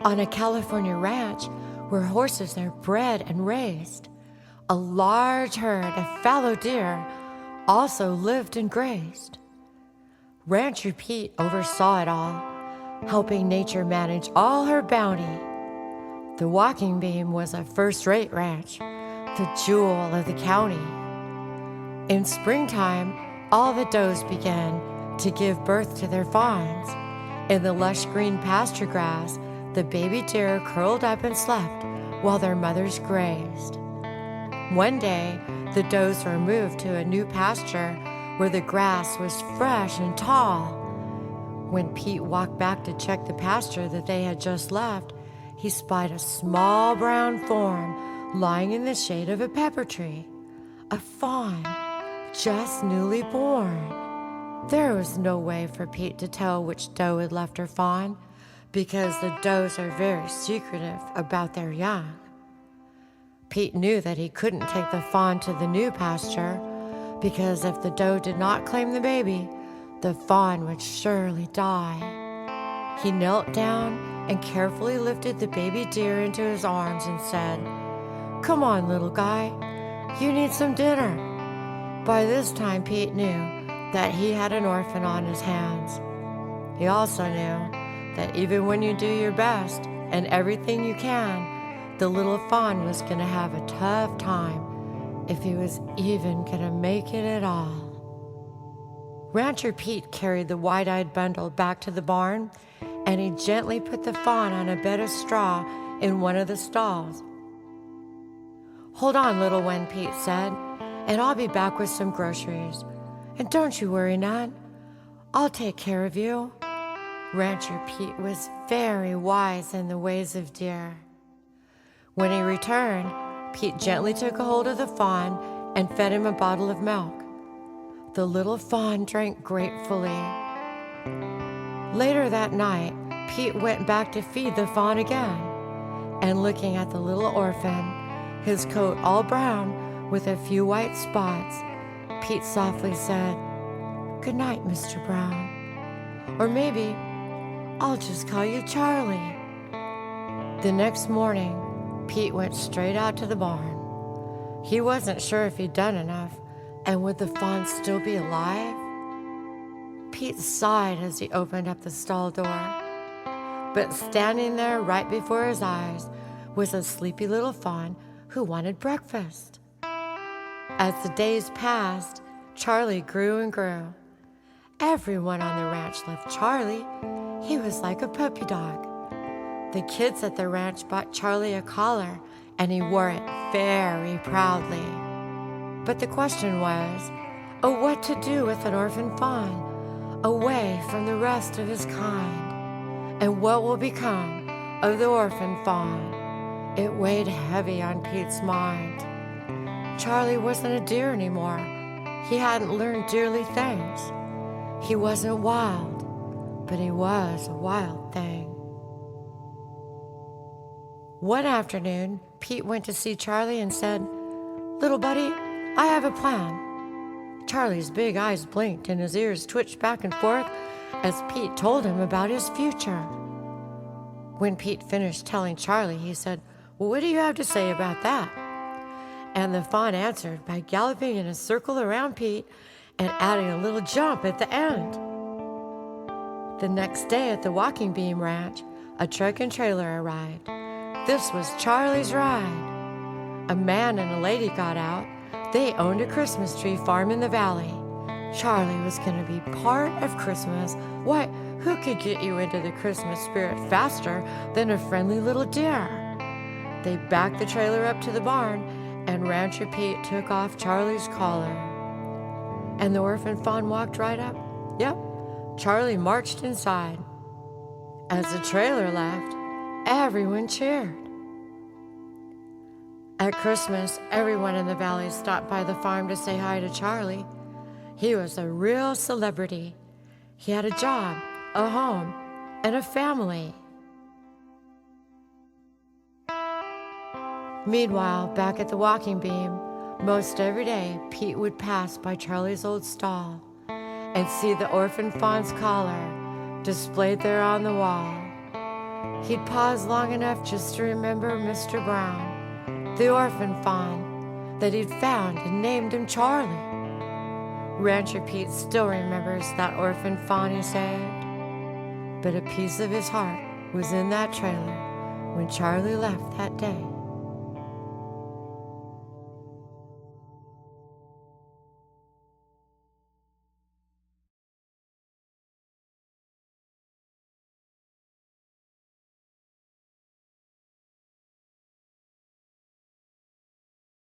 On a California ranch where horses are bred and raised, a large herd of fallow deer also lived and grazed. Rancher Pete oversaw it all, helping nature manage all her bounty. The Walking Beam was a first-rate ranch, the jewel of the county. In springtime, all the does began to give birth to their fawns. In the lush green pasture grass, the baby deer curled up and slept while their mothers grazed. One day, the does were moved to a new pasture where the grass was fresh and tall. When Pete walked back to check the pasture that they had just left, he spied a small brown form lying in the shade of a pepper tree, a fawn just newly born. There was no way for Pete to tell which doe had left her fawn, because the does are very secretive about their young. Pete knew that he couldn't take the fawn to the new pasture, because if the doe did not claim the baby, the fawn would surely die. He knelt down and carefully lifted the baby deer into his arms and said, "Come on, little guy, you need some dinner." By this time, Pete knew that he had an orphan on his hands. He also knew that even when you do your best and everything you can, the little fawn was going to have a tough time if he was even going to make it at all. Rancher Pete carried the wide-eyed bundle back to the barn, and he gently put the fawn on a bed of straw in one of the stalls. "Hold on, little one," Pete said, "and I'll be back with some groceries. And don't you worry none. I'll take care of you." Rancher Pete was very wise in the ways of deer. When he returned, Pete gently took a hold of the fawn and fed him a bottle of milk. The little fawn drank gratefully. Later that night, Pete went back to feed the fawn again, and looking at the little orphan, his coat all brown with a few white spots, Pete softly said, "Good night, Mr. Brown. Or maybe I'll just call you Charlie." The next morning, Pete went straight out to the barn. He wasn't sure if he'd done enough, and would the fawn still be alive? Pete sighed as he opened up the stall door. But standing there right before his eyes was a sleepy little fawn who wanted breakfast. As the days passed, Charlie grew and grew. Everyone on the ranch loved Charlie. He was like a puppy dog. The kids at the ranch bought Charlie a collar, and he wore it very proudly. But the question was, what to do with an orphan fawn, away from the rest of his kind? And what will become of the orphan fawn? It weighed heavy on Pete's mind. Charlie wasn't a deer anymore. He hadn't learned deerly things. He wasn't wild, but he was a wild thing. One afternoon, Pete went to see Charlie and said, "Little buddy, I have a plan." Charlie's big eyes blinked and his ears twitched back and forth as Pete told him about his future. When Pete finished telling Charlie, he said, "Well, what do you have to say about that?" And the fawn answered by galloping in a circle around Pete and adding a little jump at the end. The next day at the Walking Beam Ranch, a truck and trailer arrived. This was Charlie's ride. A man and a lady got out. They owned a Christmas tree farm in the valley. Charlie was going to be part of Christmas. Why, who could get you into the Christmas spirit faster than a friendly little deer? They backed the trailer up to the barn, and Rancher Pete took off Charlie's collar. And the orphan fawn walked right up. Yep, Charlie marched inside. As the trailer left, everyone cheered. At Christmas, everyone in the valley stopped by the farm to say hi to Charlie. He was a real celebrity. He had a job, a home, and a family. Meanwhile, back at the Walking Beam, most every day, Pete would pass by Charlie's old stall and see the orphan fawn's collar displayed there on the wall. He'd pause long enough just to remember Mr. Brown, the orphan fawn that he'd found and named him Charlie. Rancher Pete still remembers that orphan fawn he saved, but a piece of his heart was in that trailer when Charlie left that day.